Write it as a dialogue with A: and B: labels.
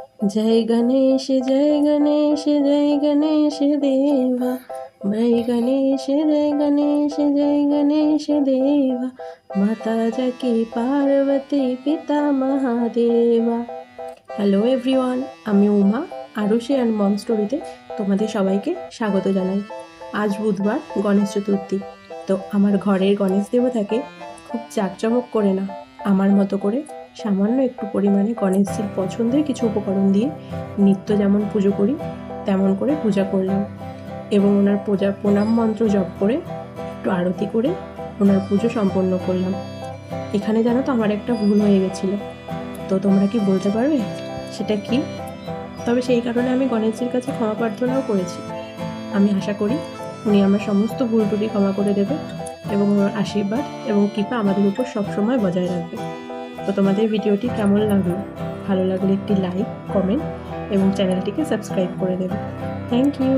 A: जय गणेश जय गणेश जय गणेश देवा। जय गणेश जय गणेश जय गणेश देवा। माता जकी पार्वती पिता महादेवा। হ্যালো এভরিওয়ান, আমি উমা আরুষি অ্যান্ড মম স্টোরিতে তোমাদের সবাইকে স্বাগত জানাই। আজ বুধবার, গণেশ চতুর্থী। তো আমার ঘরের গণেশ দেবতাকে খুব জাঁকজমক করে না, আমার মতো করে সামান্য একটু পরিমাণে গণেশজির পছন্দের কিছু উপকরণ দিয়ে নিত্য যেমন পুজো করি তেমন করে পূজা করলাম এবং ওনার প্রণাম মন্ত্র জপ করে একটু আরতি করে ওনার পুজো সম্পন্ন করলাম। এখানে জানো তো আমার একটা ভুল হয়ে গেছিলো, তো তোমরা কি বলতে পারবে সেটা কি? তবে সেই কারণে আমি গণেশজির কাছে ক্ষমা প্রার্থনাও করেছি। আমি আশা করি উনি আমার সমস্ত ভুল ত্রুটি ক্ষমা করে দেবে এবং ওনার আশীর্বাদ এবং কৃপা আমাদের উপর সবসময় বজায় রাখবে। তো তোমাদের ভিডিওটি কেমন লাগলো? ভালো লাগলে একটি লাইক, কমেন্ট এবং চ্যানেলটিকে সাবস্ক্রাইব করে দেবে। Thank you.